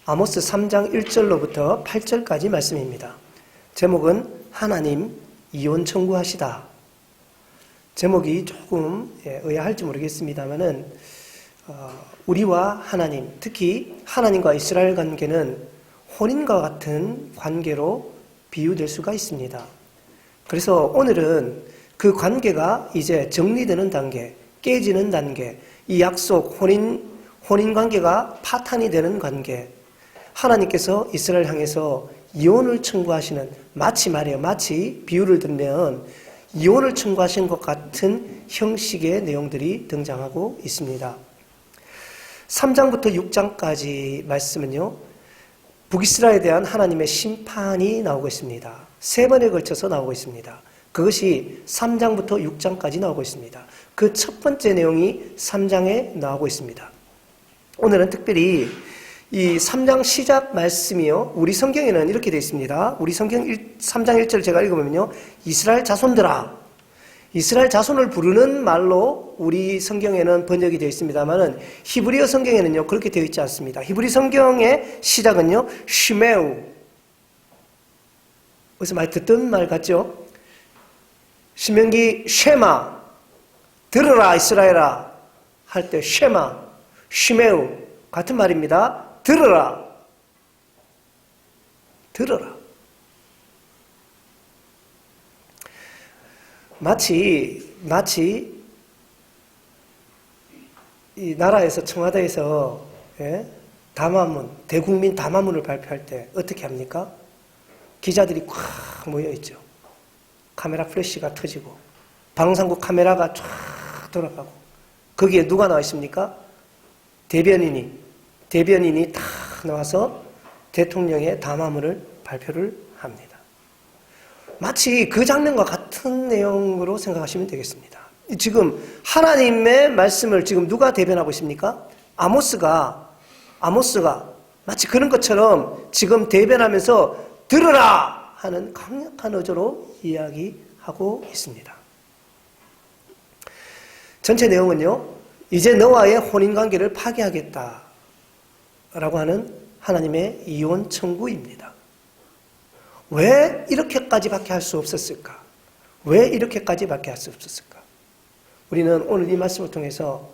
아모스 3장 1절로부터 8절까지 말씀입니다. 제목은 하나님 이혼 청구하시다. 제목이 조금 의아할지 모르겠습니다만은 우리와 하나님, 특히 하나님과 이스라엘 관계는 혼인과 같은 관계로 비유될 수가 있습니다. 그래서 오늘은 그 관계가 이제 정리되는 단계, 깨지는 단계, 이 약속, 혼인 관계가 파탄이 되는 관계, 하나님께서 이스라엘 향해서 이혼을 청구하시는, 마치 비유를 들면 이혼을 청구하신 것 같은 형식의 내용들이 등장하고 있습니다. 3장부터 6장까지 말씀은요, 북이스라엘에 대한 하나님의 심판이 나오고 있습니다. 3번에 걸쳐서 나오고 있습니다. 그것이 3장부터 6장까지 나오고 있습니다. 그 첫 번째 내용이 3장에 나오고 있습니다. 오늘은 특별히 이 3장 시작 말씀이요, 우리 성경에는 이렇게 되어 있습니다. 우리 성경 3장 1절 제가 읽어보면요, 이스라엘 자손들아, 이스라엘 자손을 부르는 말로 우리 성경에는 번역이 되어 있습니다만은 히브리어 성경에는요 그렇게 되어 있지 않습니다. 히브리 성경의 시작은요 쉬메우, 어디서 많이 듣던 말 같죠? 신명기 쉐마, 들으라 이스라엘아 할 때 쉐마, 쉬메우 같은 말입니다. 들으라. 마치 이 나라에서 청와대에서 담화문, 대국민 담화문을 발표할 때 어떻게 합니까? 기자들이 꽉 모여있죠. 카메라 플래시가 터지고 방송국 카메라가 쫙 돌아가고 거기에 누가 나와 있습니까? 대변인이 다 나와서 대통령의 담화문을 발표를 합니다. 마치 그 장면과 같은 내용으로 생각하시면 되겠습니다. 지금 하나님의 말씀을 지금 누가 대변하고 있습니까? 아모스가 마치 그런 것처럼 지금 대변하면서 들으라 하는 강력한 어조로 이야기하고 있습니다. 전체 내용은요, 이제 너와의 혼인관계를 파기하겠다 라고 하는 하나님의 이혼 청구입니다. 왜 이렇게까지밖에 할 수 없었을까? 왜 이렇게까지밖에 할 수 없었을까? 우리는 오늘 이 말씀을 통해서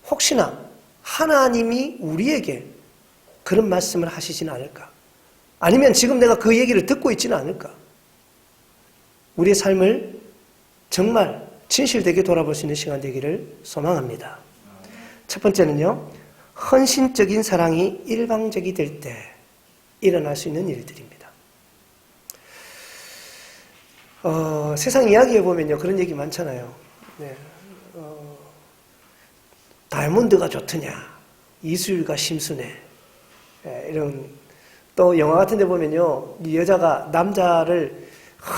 혹시나 하나님이 우리에게 그런 말씀을 하시지는 않을까? 아니면 지금 내가 그 얘기를 듣고 있지는 않을까? 우리의 삶을 정말 진실되게 돌아볼 수 있는 시간 되기를 소망합니다. 첫 번째는요, 헌신적인 사랑이 일방적이 될 때 일어날 수 있는 일들입니다. 세상 이야기에 보면요, 그런 얘기 많잖아요. 네. 다이아몬드가 좋더냐, 이수일과 심순애, 이런, 또 영화 같은 데 보면요, 이 여자가 남자를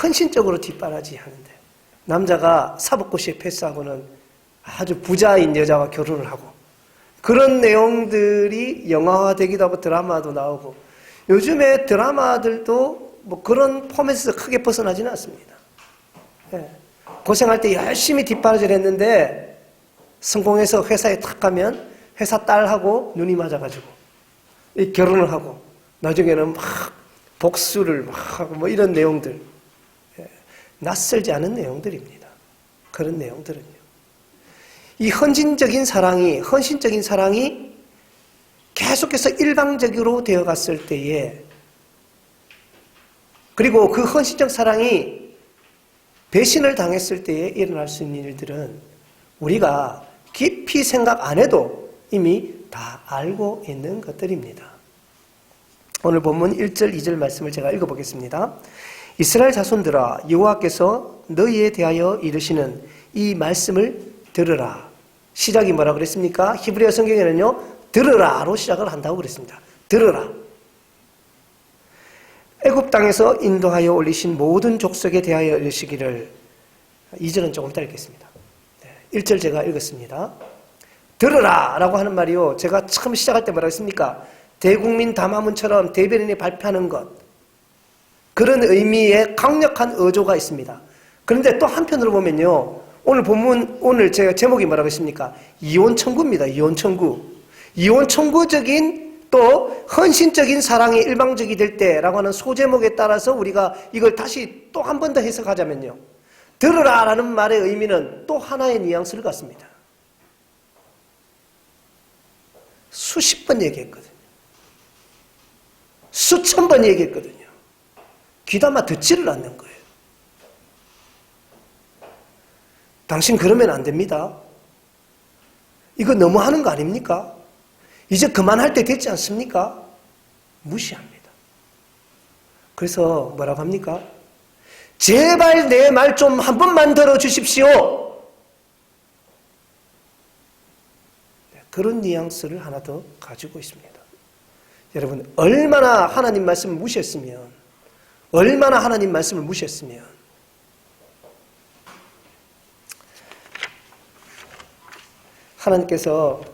헌신적으로 뒷바라지 하는데, 남자가 사법고시에 패스하고는 아주 부자인 여자와 결혼을 하고, 그런 내용들이 영화화되기도 하고 드라마도 나오고, 요즘에 드라마들도 뭐 그런 포맷에서 크게 벗어나지는 않습니다. 고생할 때 열심히 뒷바라지를 했는데 성공해서 회사에 탁 가면 회사 딸하고 눈이 맞아가지고 결혼을 하고 나중에는 막 복수를 막 하고 뭐 이런 내용들, 낯설지 않은 내용들입니다. 그런 내용들은요. 이 헌신적인 사랑이 계속해서 일방적으로 되어갔을 때에, 그리고 그 헌신적 사랑이 배신을 당했을 때에 일어날 수 있는 일들은 우리가 깊이 생각 안 해도 이미 다 알고 있는 것들입니다. 오늘 본문 1절, 2절 말씀을 제가 읽어보겠습니다. 이스라엘 자손들아, 여호와께서 너희에 대하여 이르시는 이 말씀을 들으라. 시작이 뭐라 그랬습니까? 히브리어 성경에는요, 들으라로 시작을 한다고 그랬습니다. 들으라. 애굽 땅에서 인도하여 올리신 모든 족속에 대하여 이르시기를. 2절은 조금 이따 읽겠습니다. 1절 제가 읽었습니다. 들으라 라고 하는 말이요, 제가 처음 시작할 때 뭐라고 했습니까? 대국민 담화문처럼 대변인이 발표하는 것, 그런 의미의 강력한 어조가 있습니다. 그런데 또 한편으로 보면요, 오늘 본문, 오늘 제가 제목이 뭐라고 했습니까? 이혼 청구입니다. 이혼 청구. 이혼 청구적인 또 헌신적인 사랑이 일방적이 될 때라고 하는 소제목에 따라서 우리가 이걸 다시 또 한 번 더 해석하자면요, 들으라 라는 말의 의미는 또 하나의 뉘앙스를 갖습니다. 수십 번 얘기했거든요. 수천 번 얘기했거든요. 귀담아 듣지를 않는 거예요. 당신 그러면 안 됩니다. 이거 너무 하는 거 아닙니까? 이제 그만할 때 됐지 않습니까? 무시합니다. 그래서 뭐라고 합니까? 제발 내 말 좀 한 번만 들어주십시오. 그런 뉘앙스를 하나 더 가지고 있습니다. 여러분, 얼마나 하나님 말씀을 무시했으면, 얼마나 하나님 말씀을 무시했으면 하나님께서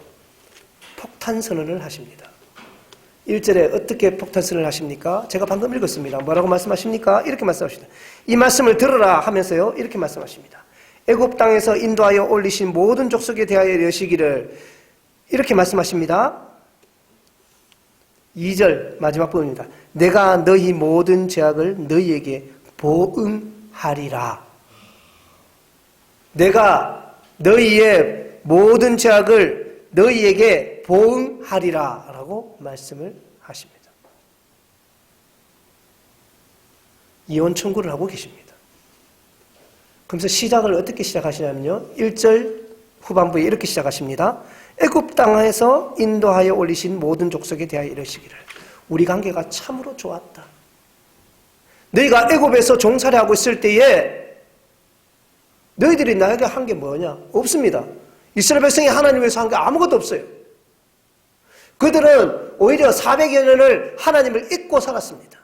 폭탄 선언을 하십니다. 1절에 어떻게 폭탄 선언을 하십니까? 제가 방금 읽었습니다. 뭐라고 말씀하십니까? 이렇게 말씀하십니다. 이 말씀을 들으라 하면서요, 이렇게 말씀하십니다. 애굽 땅에서 인도하여 올리신 모든 족속에 대하여 이르시기를, 이렇게 말씀하십니다. 2절 마지막 부분입니다. 내가 너희 모든 죄악을 너희에게 보응하리라. 내가 너희의 모든 죄악을 너희에게 보응하리라 라고 말씀을 하십니다. 이혼 청구를 하고 계십니다. 그러면서 시작을 어떻게 시작하시냐면요, 1절 후반부에 이렇게 시작하십니다. 애굽 땅에서 인도하여 올리신 모든 족속에 대하여 이르시기를, 우리 관계가 참으로 좋았다. 너희가 애굽에서 종살이하고 있을 때에 너희들이 나에게 한 게 뭐냐? 없습니다. 이스라엘 백성이 하나님 위해서 한 게 아무것도 없어요. 그들은 오히려 400여 년을 하나님을 잊고 살았습니다.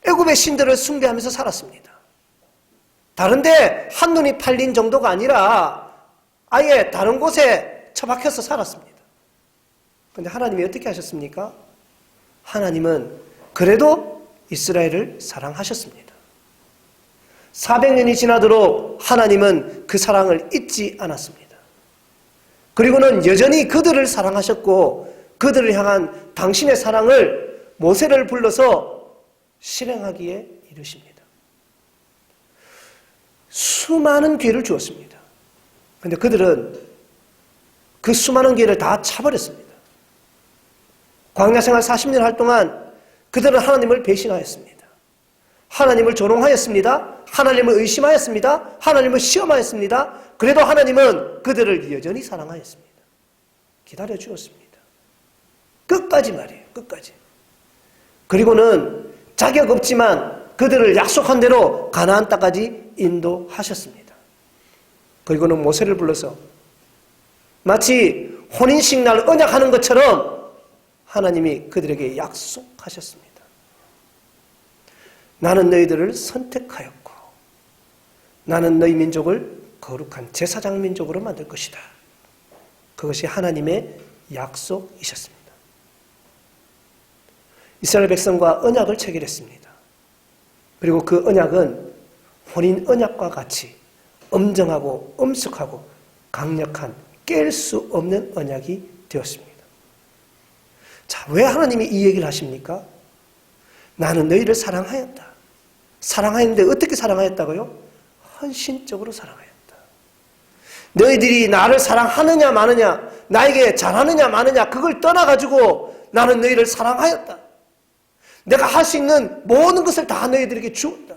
애굽의 신들을 숭배하면서 살았습니다. 다른데 한눈이 팔린 정도가 아니라 아예 다른 곳에 처박혀서 살았습니다. 그런데 하나님이 어떻게 하셨습니까? 하나님은 그래도 이스라엘을 사랑하셨습니다. 400년이 지나도록 하나님은 그 사랑을 잊지 않았습니다. 그리고는 여전히 그들을 사랑하셨고, 그들을 향한 당신의 사랑을 모세를 불러서 실행하기에 이르십니다. 수많은 기회를 주었습니다. 그런데 그들은 그 수많은 기회를 다 차버렸습니다. 광야 생활 40년 할 동안 그들은 하나님을 배신하였습니다. 하나님을 조롱하였습니다. 하나님을 의심하였습니다. 하나님을 시험하였습니다. 그래도 하나님은 그들을 여전히 사랑하였습니다. 기다려 주었습니다. 끝까지 말이에요. 끝까지. 그리고는 자격 없지만 그들을 약속한 대로 가나안 땅까지 인도하셨습니다. 그리고는 모세를 불러서 마치 혼인식 날 언약하는 것처럼 하나님이 그들에게 약속하셨습니다. 나는 너희들을 선택하였고 나는 너희 민족을 거룩한 제사장 민족으로 만들 것이다. 그것이 하나님의 약속이셨습니다. 이스라엘 백성과 언약을 체결했습니다. 그리고 그 언약은 혼인 언약과 같이 엄정하고 엄숙하고 강력한 깰 수 없는 언약이 되었습니다. 자, 왜 하나님이 이 얘기를 하십니까? 나는 너희를 사랑하였다. 사랑하였는데 어떻게 사랑하였다고요? 헌신적으로 사랑하였다. 너희들이 나를 사랑하느냐 마느냐, 나에게 잘하느냐 마느냐, 그걸 떠나가지고 나는 너희를 사랑하였다. 내가 할 수 있는 모든 것을 다 너희들에게 주었다.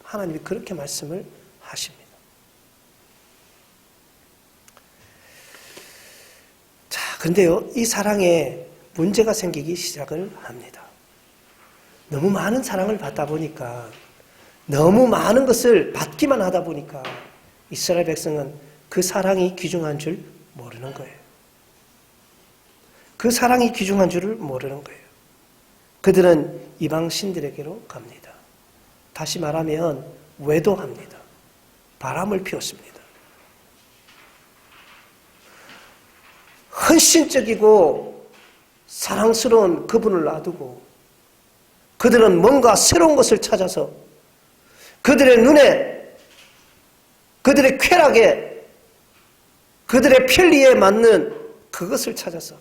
하나님이 그렇게 말씀을 하십니다. 자, 그런데요, 이 사랑에 문제가 생기기 시작을 합니다. 너무 많은 사랑을 받다 보니까, 너무 많은 것을 받기만 하다 보니까 이스라엘 백성은 그 사랑이 귀중한 줄 모르는 거예요. 그 사랑이 귀중한 줄을 모르는 거예요. 그들은 이방 신들에게로 갑니다. 다시 말하면 외도합니다. 바람을 피웠습니다. 헌신적이고 사랑스러운 그분을 놔두고 그들은 뭔가 새로운 것을 찾아서 그들의 눈에, 그들의 쾌락에, 그들의 편리에 맞는 그것을 찾아서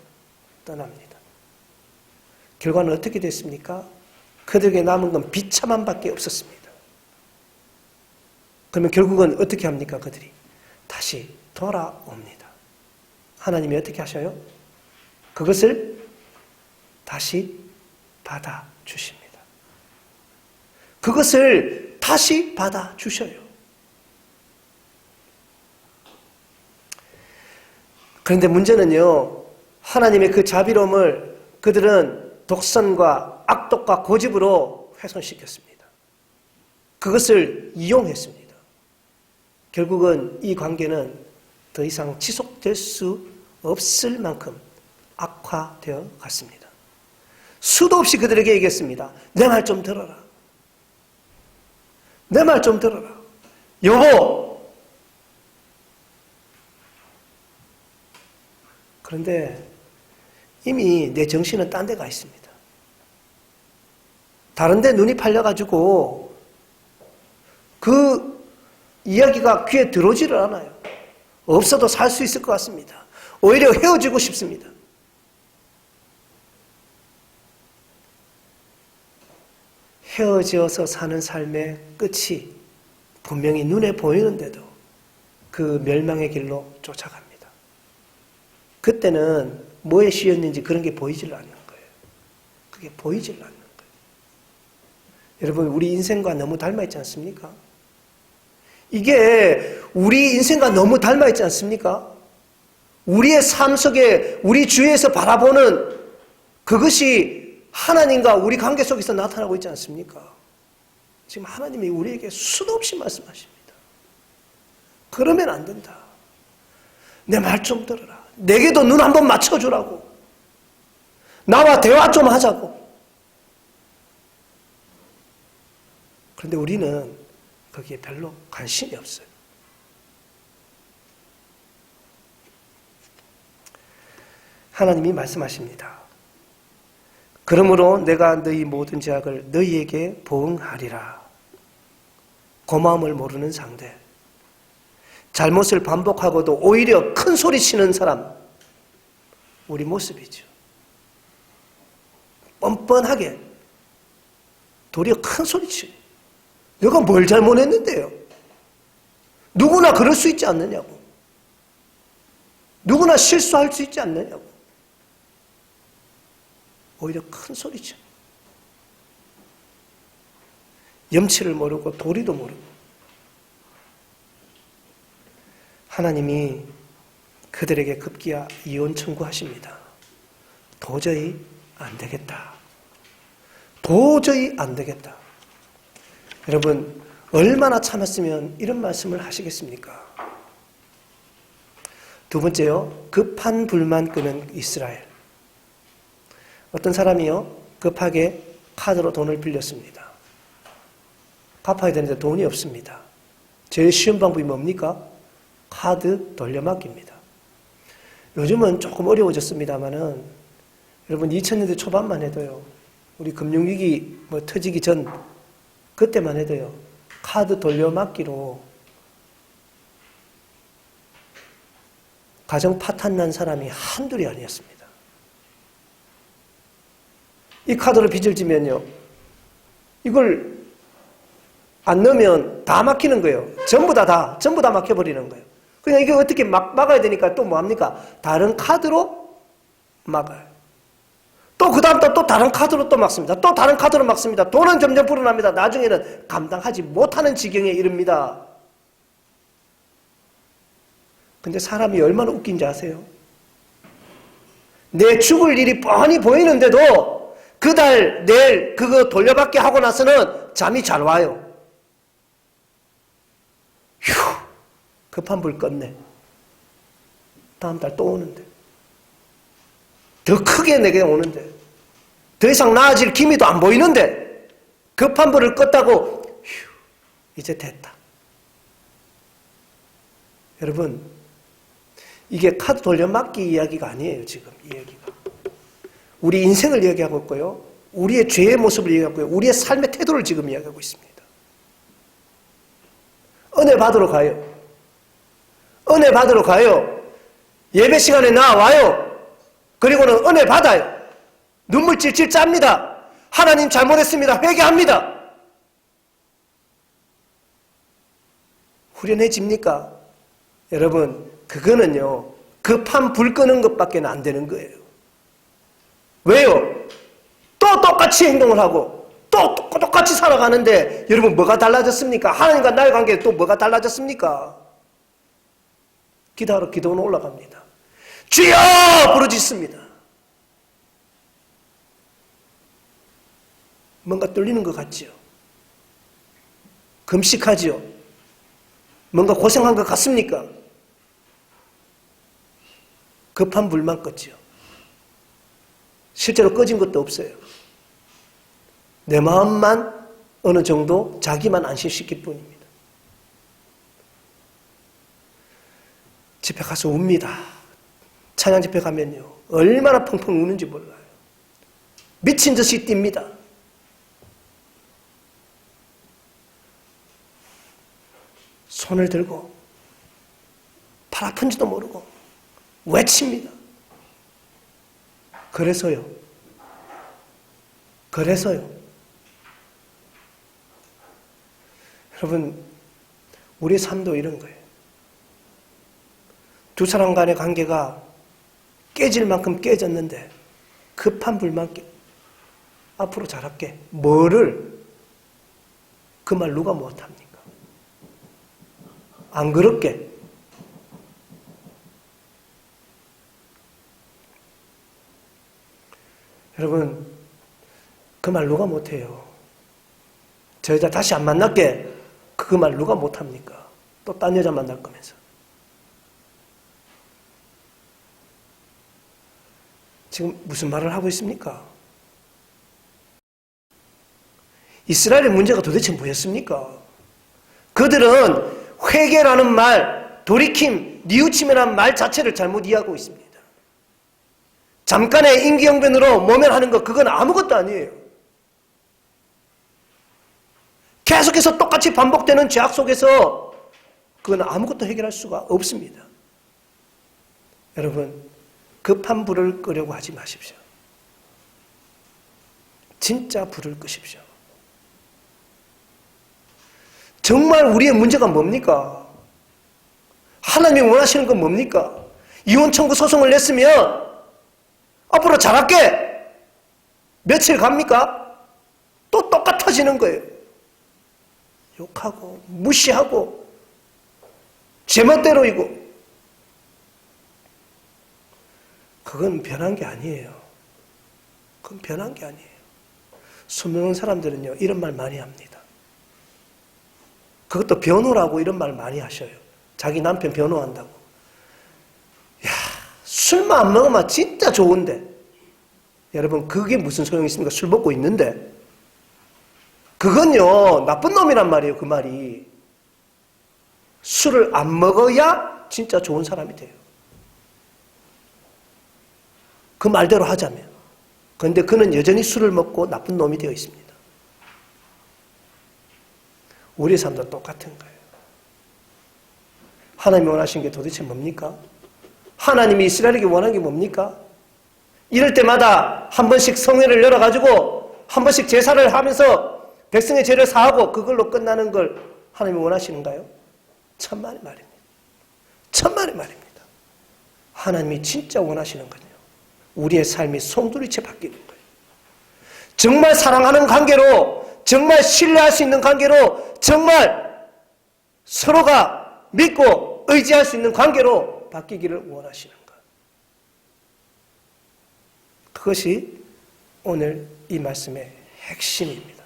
떠납니다. 결과는 어떻게 됐습니까? 그들에게 남은 건 비참함밖에 없었습니다. 그러면 결국은 어떻게 합니까? 그들이 다시 돌아옵니다. 하나님이 어떻게 하셔요? 그것을 다시 받아주십니다. 그것을 다시 받아주셔요. 그런데 문제는요, 하나님의 그 자비로움을 그들은 독선과 악독과 고집으로 훼손시켰습니다. 그것을 이용했습니다. 결국은 이 관계는 더 이상 지속될 수 없을 만큼 악화되어 갔습니다. 수도 없이 그들에게 얘기했습니다. 내 말 좀 들어라. 내 말 좀 들어라. 여보! 그런데 이미 내 정신은 딴 데 가 있습니다. 다른 데 눈이 팔려가지고 그 이야기가 귀에 들어오지를 않아요. 없어도 살 수 있을 것 같습니다. 오히려 헤어지고 싶습니다. 헤어져서 사는 삶의 끝이 분명히 눈에 보이는데도 그 멸망의 길로 쫓아갑니다. 그때는 뭐에 씌였는지 그런 게 보이질 않는 거예요. 그게 보이질 않는 거예요. 여러분, 우리 인생과 너무 닮아있지 않습니까? 이게 우리 인생과 너무 닮아있지 않습니까? 우리의 삶 속에 우리 주위에서 바라보는 그것이 하나님과 우리 관계 속에서 나타나고 있지 않습니까? 지금 하나님이 우리에게 수도 없이 말씀하십니다. 그러면 안 된다. 내 말 좀 들어라. 내게도 눈 한번 맞춰주라고. 나와 대화 좀 하자고. 그런데 우리는 거기에 별로 관심이 없어요. 하나님이 말씀하십니다. 그러므로 내가 너희 모든 죄악을 너희에게 보응하리라. 고마움을 모르는 상대, 잘못을 반복하고도 오히려 큰 소리 치는 사람, 우리 모습이죠. 뻔뻔하게 도리어 큰 소리 치고, 내가 뭘 잘못했는데요? 누구나 그럴 수 있지 않느냐고. 누구나 실수할 수 있지 않느냐고. 오히려 큰 소리죠. 염치를 모르고 도리도 모르고. 하나님이 그들에게 급기야 이혼 청구하십니다. 도저히 안 되겠다. 도저히 안 되겠다. 여러분, 얼마나 참았으면 이런 말씀을 하시겠습니까? 두 번째요, 급한 불만 끄는 이스라엘. 어떤 사람이요, 급하게 카드로 돈을 빌렸습니다. 갚아야 되는데 돈이 없습니다. 제일 쉬운 방법이 뭡니까? 카드 돌려막기입니다. 요즘은 조금 어려워졌습니다만은, 여러분 2000년대 초반만 해도요, 우리 금융위기 터지기 전 그때만 해도요, 카드 돌려막기로 가정 파탄 난 사람이 한둘이 아니었습니다. 이 카드로 빚을 지면요, 이걸 안 넣으면 다 막히는 거예요. 전부 다 막혀버리는 거예요. 그냥 이게 어떻게 막아야 되니까 또 뭐합니까? 다른 카드로 막아요. 또 그 다음 또 다른 카드로 또 막습니다. 또 다른 카드로 막습니다. 돈은 점점 불어납니다. 나중에는 감당하지 못하는 지경에 이릅니다. 근데 사람이 얼마나 웃긴지 아세요? 내 죽을 일이 뻔히 보이는데도 그달, 내일 그거 돌려받기 하고 나서는 잠이 잘 와요. 휴, 급한 불 껐네. 다음 달 또 오는데. 더 크게 내게 오는데. 더 이상 나아질 기미도 안 보이는데. 급한 불을 껐다고, 휴, 이제 됐다. 여러분, 이게 카드 돌려막기 이야기가 아니에요, 지금 이 얘기가. 우리 인생을 이야기하고 있고요. 우리의 죄의 모습을 이야기하고 있고요. 우리의 삶의 태도를 지금 이야기하고 있습니다. 은혜 받으러 가요. 은혜 받으러 가요. 예배 시간에 나와요. 그리고는 은혜 받아요. 눈물 찔찔 짭니다. 하나님 잘못했습니다. 회개합니다. 후련해집니까? 여러분, 그거는요, 급한 불 끄는 것밖에 안 되는 거예요. 왜요? 또 똑같이 행동을 하고 또 똑같이 살아가는데 여러분 뭐가 달라졌습니까? 하나님과 나의 관계에 또 뭐가 달라졌습니까? 기도하러 기도는 올라갑니다. 주여! 부르짖습니다. 뭔가 뚫리는 것 같지요? 금식하지요? 뭔가 고생한 것 같습니까? 급한 불만 껐지요. 실제로 꺼진 것도 없어요. 내 마음만 어느 정도 자기만 안심시킬 뿐입니다. 집회 가서 웁니다. 찬양 집회 가면요. 얼마나 펑펑 우는지 몰라요. 미친 듯이 뜁니다. 손을 들고 팔 아픈지도 모르고 외칩니다. 그래서요. 여러분, 우리 삶도 이런 거예요. 두 사람 간의 관계가 깨질 만큼 깨졌는데 급한 불만 앞으로 잘할게. 뭐를 그 말 누가 못합니까? 안 그렇게. 여러분, 그 말 누가 못해요? 저 여자 다시 안 만날게. 그 말 누가 못합니까? 또 딴 여자 만날 거면서. 지금 무슨 말을 하고 있습니까? 이스라엘의 문제가 도대체 뭐였습니까? 그들은 회개라는 말, 돌이킴, 뉘우침이라는 말 자체를 잘못 이해하고 있습니다. 잠깐의 임기응변으로 모면하는 것, 그건 아무것도 아니에요. 계속해서 똑같이 반복되는 죄악 속에서 그건 아무것도 해결할 수가 없습니다. 여러분, 급한 불을 끄려고 하지 마십시오. 진짜 불을 끄십시오. 정말 우리의 문제가 뭡니까? 하나님이 원하시는 건 뭡니까? 이혼 청구 소송을 냈으면 앞으로 잘할게. 며칠 갑니까? 또 똑같아지는 거예요. 욕하고 무시하고 제멋대로이고. 그건 변한 게 아니에요. 그건 변한 게 아니에요. 수많은 사람들은요, 이런 말 많이 합니다. 그것도 변호라고 이런 말 많이 하셔요. 자기 남편 변호한다고. 야, 술만 안 먹으면 진짜 좋은데. 여러분, 그게 무슨 소용이 있습니까? 술 먹고 있는데. 그건요, 나쁜 놈이란 말이에요, 그 말이. 술을 안 먹어야 진짜 좋은 사람이 돼요. 그 말대로 하자면. 그런데 그는 여전히 술을 먹고 나쁜 놈이 되어 있습니다. 우리의 삶도 똑같은 거예요. 하나님이 원하신 게 도대체 뭡니까? 하나님이 이스라엘에게 원한 게 뭡니까? 이럴 때마다 한 번씩 성회를 열어가지고 한 번씩 제사를 하면서 백성의 죄를 사하고 그걸로 끝나는 걸 하나님이 원하시는가요? 천만의 말입니다. 천만의 말입니다. 하나님이 진짜 원하시는 건요, 우리의 삶이 송두리째 바뀌는 거예요. 정말 사랑하는 관계로, 정말 신뢰할 수 있는 관계로, 정말 서로가 믿고 의지할 수 있는 관계로 바뀌기를 원하시는 것. 그것이 오늘 이 말씀의 핵심입니다.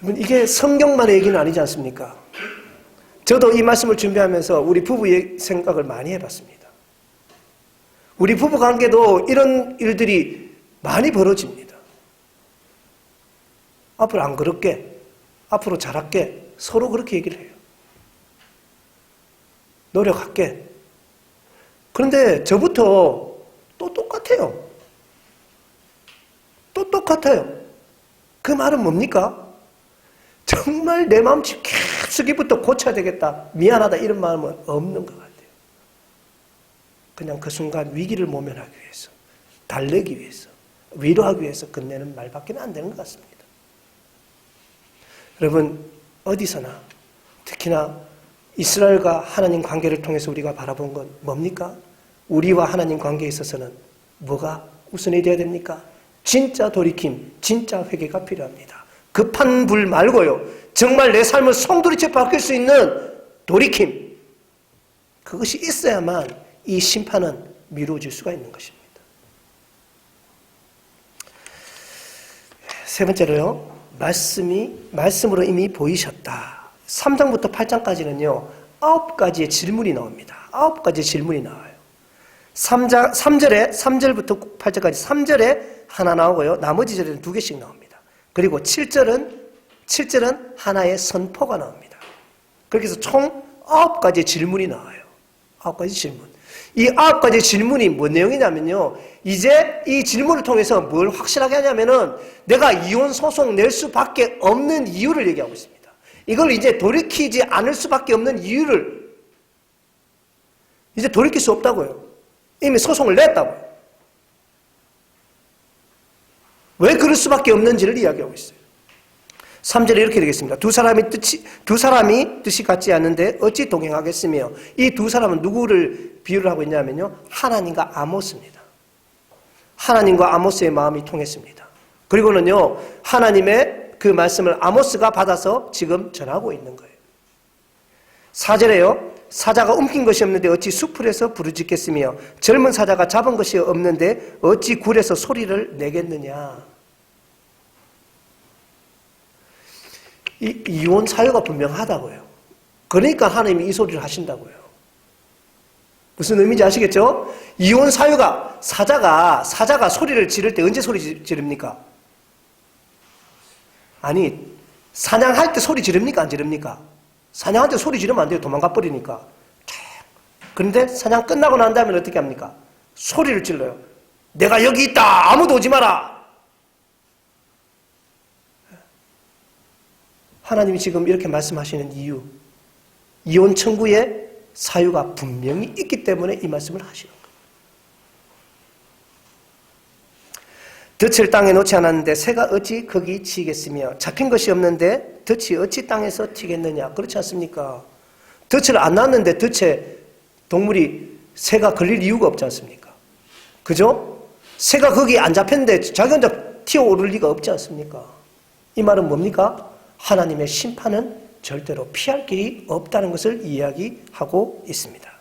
여러분, 이게 성경만의 얘기는 아니지 않습니까? 저도 이 말씀을 준비하면서 우리 부부의 생각을 많이 해봤습니다. 우리 부부 관계도 이런 일들이 많이 벌어집니다. 앞으로 안 그럴게, 앞으로 잘할게, 서로 그렇게 얘기를 해요. 노력할게. 그런데 저부터 또 똑같아요. 또 똑같아요. 그 말은 뭡니까? 정말 내 마음 깊숙이부터 고쳐야 되겠다, 미안하다 이런 마음은 없는 것 같아요. 그냥 그 순간 위기를 모면하기 위해서, 달래기 위해서, 위로하기 위해서 건네는 말밖에 안 되는 것 같습니다. 여러분, 어디서나 특히나 이스라엘과 하나님 관계를 통해서 우리가 바라본 건 뭡니까? 우리와 하나님 관계에 있어서는 뭐가 우선이 되어야 됩니까? 진짜 돌이킴, 진짜 회개가 필요합니다. 급한 불 말고요, 정말 내 삶을 송두리째 바뀔 수 있는 돌이킴, 그것이 있어야만 이 심판은 미루어질 수가 있는 것입니다. 세 번째로요, 말씀으로 이미 보이셨다. 3장부터 8장까지는요, 9가지의 질문이 나옵니다. 9가지의 질문이 나와요. 3절부터 8절까지 3절에 하나 나오고요, 나머지 절에는 2개씩 나옵니다. 그리고 7절은 하나의 선포가 나옵니다. 그렇게 해서 총 9가지의 질문이 나와요. 9가지 질문. 이 9가지 질문이 뭔 내용이냐면요, 이제 이 질문을 통해서 뭘 확실하게 하냐면은 내가 이혼 소송 낼 수밖에 없는 이유를 얘기하고 있습니다. 이걸 이제 돌이키지 않을 수밖에 없는 이유를, 이제 돌이킬 수 없다고요. 이미 소송을 냈다고요. 왜 그럴 수밖에 없는지를 이야기하고 있어요. 3절에 이렇게 되겠습니다. 두 사람이 뜻이 같지 않는데 어찌 동행하겠으며, 이 두 사람은 누구를 비유를 하고 있냐면요, 하나님과 아모스입니다. 하나님과 아모스의 마음이 통했습니다. 그리고는요, 하나님의 그 말씀을 아모스가 받아서 지금 전하고 있는 거예요. 4절에요, 사자가 움킨 것이 없는데 어찌 수풀에서 부르짖겠으며, 젊은 사자가 잡은 것이 없는데 어찌 굴에서 소리를 내겠느냐. 이혼 사유가 분명하다고요. 그러니까 하나님이 이 소리를 하신다고요. 무슨 의미인지 아시겠죠? 이혼 사유가, 사자가 소리를 지를 때 언제 소리 지릅니까? 아니, 사냥할 때 소리 지릅니까? 안 지릅니까? 사냥할 때 소리 지르면 안 돼요. 도망가 버리니까. 그런데 사냥 끝나고 난 다음에 어떻게 합니까? 소리를 질러요. 내가 여기 있다! 아무도 오지 마라! 하나님이 지금 이렇게 말씀하시는 이유, 이혼 청구의 사유가 분명히 있기 때문에 이 말씀을 하시는 거예요. 덫을 땅에 놓지 않았는데 새가 어찌 거기 치겠으며, 잡힌 것이 없는데 덫이 어찌 땅에서 튀겠느냐. 그렇지 않습니까? 덫을 안 놨는데 덫에 동물이, 새가 걸릴 이유가 없지 않습니까? 그죠? 새가 거기 안 잡혔는데 자기 혼자 튀어오를 리가 없지 않습니까? 이 말은 뭡니까? 하나님의 심판은 절대로 피할 길이 없다는 것을 이야기하고 있습니다.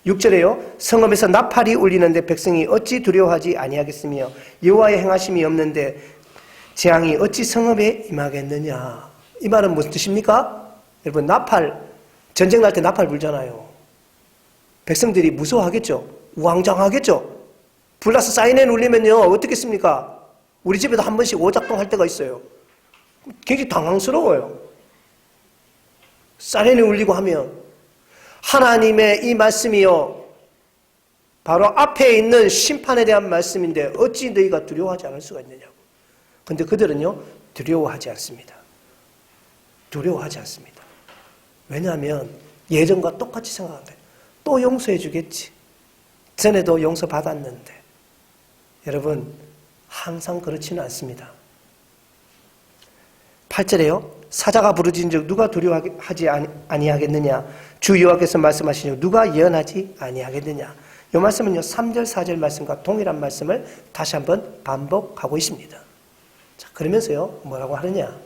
6절에요. 성읍에서 나팔이 울리는데 백성이 어찌 두려워하지 아니하겠으며, 여호와의 행하심이 없는데 재앙이 어찌 성읍에 임하겠느냐. 이 말은 무슨 뜻입니까? 여러분, 전쟁 날 때 나팔 불잖아요. 백성들이 무서워하겠죠. 우왕좌왕하겠죠. 불나서 사이렌 울리면요, 어떻겠습니까? 우리 집에도 한 번씩 오작동 할 때가 있어요. 굉장히 당황스러워요. 사이렌이 울리고 하면. 하나님의 이 말씀이요, 바로 앞에 있는 심판에 대한 말씀인데 어찌 너희가 두려워하지 않을 수가 있느냐고. 근데 그들은요, 두려워하지 않습니다. 두려워하지 않습니다. 왜냐하면 예전과 똑같이 생각한 거예요. 또 용서해 주겠지. 전에도 용서받았는데. 여러분, 항상 그렇지는 않습니다. 8절에요. 사자가 부르짖은즉 누가 두려워하지 아니하겠느냐. 주 여호와께서 말씀하시니 누가 예언하지 아니하겠느냐. 이 말씀은요, 3절 4절 말씀과 동일한 말씀을 다시 한번 반복하고 있습니다. 자, 그러면서요, 뭐라고 하느냐.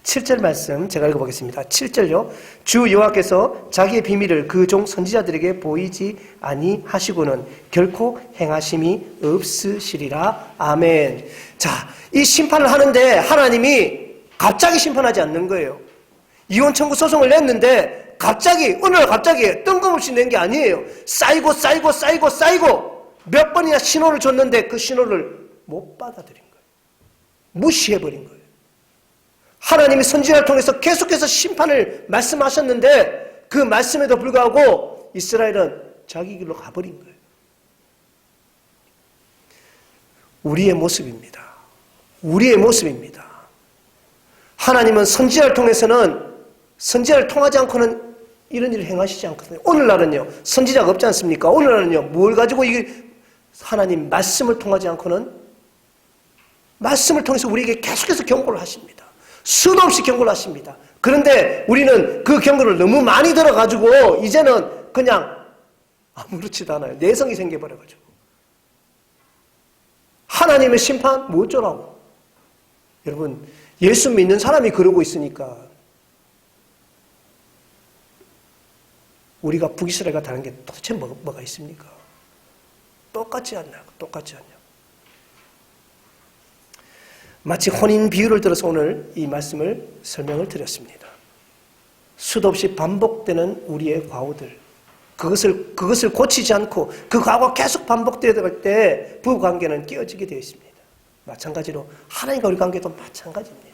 7절 말씀 제가 읽어보겠습니다. 7절요. 주 여호와께서 자기의 비밀을 그 종 선지자들에게 보이지 아니하시고는 결코 행하심이 없으시리라. 아멘. 자, 이 심판을 하는데 하나님이 갑자기 심판하지 않는 거예요. 이혼 청구 소송을 냈는데 어느 날 갑자기 뜬금없이 낸 게 아니에요. 쌓이고 몇 번이나 신호를 줬는데 그 신호를 못 받아들인 거예요. 무시해버린 거예요. 하나님이 선지자를 통해서 계속해서 심판을 말씀하셨는데 그 말씀에도 불구하고 이스라엘은 자기 길로 가버린 거예요. 우리의 모습입니다. 하나님은 선지자를 통해서는 선지자를 통하지 않고는 이런 일을 행하시지 않거든요. 오늘날은요, 선지자가 없지 않습니까? 오늘날은요, 뭘 가지고 이게 하나님 말씀을 통하지 않고는 말씀을 통해서 우리에게 계속해서 경고를 하십니다. 수도 없이 경고를 하십니다. 그런데 우리는 그 경고를 너무 많이 들어가지고 이제는 그냥 아무렇지도 않아요. 내성이 생겨버려가지고. 하나님의 심판 뭐 어쩌라고. 여러분, 예수 믿는 사람이 그러고 있으니까 우리가 북이스라엘과 다른 게 도대체 뭐가 있습니까? 똑같지 않냐? 똑같지 않냐? 마치 혼인 비유를 들어서 오늘 이 말씀을 설명을 드렸습니다. 수도 없이 반복되는 우리의 과오들, 그것을 고치지 않고 그 과오가 계속 반복되어갈 때 부부관계는 깨어지게 되어 있습니다. 마찬가지로 하나님과 우리 관계도 마찬가지입니다.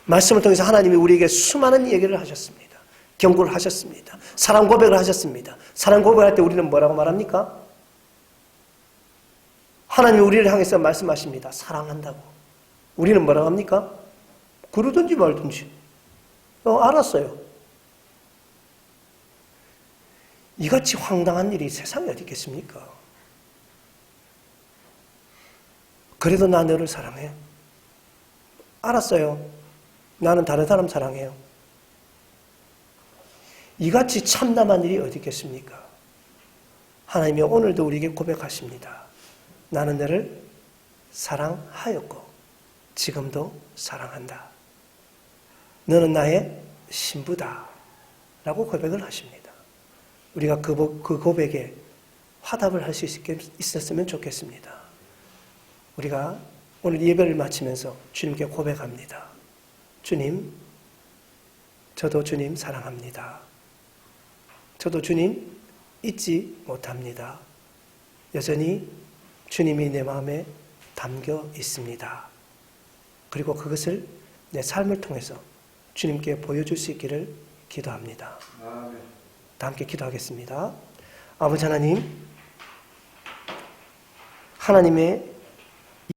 말씀을 통해서 하나님이 우리에게 수많은 얘기를 하셨습니다. 경고를 하셨습니다. 사랑 고백을 하셨습니다. 사랑 고백할 때 우리는 뭐라고 말합니까? 하나님이 우리를 향해서 말씀하십니다. 사랑한다고. 우리는 뭐라고 합니까? 그러든지 말든지. 알았어요. 이같이 황당한 일이 세상에 어디 있겠습니까? 그래도 나 너를 사랑해. 알았어요. 나는 다른 사람 사랑해요. 이같이 참담한 일이 어디 있겠습니까? 하나님이 오늘도 우리에게 고백하십니다. 나는 너를 사랑하였고 지금도 사랑한다. 너는 나의 신부다. 라고 고백을 하십니다. 우리가 그 고백에 화답을 할 수 있었으면 좋겠습니다. 우리가 오늘 예배를 마치면서 주님께 고백합니다. 주님, 저도 주님 사랑합니다. 저도 주님 잊지 못합니다. 여전히 주님이 내 마음에 담겨 있습니다. 그리고 그것을 내 삶을 통해서 주님께 보여줄 수 있기를 기도합니다. 다 함께 기도하겠습니다. 아버지 하나님, 하나님의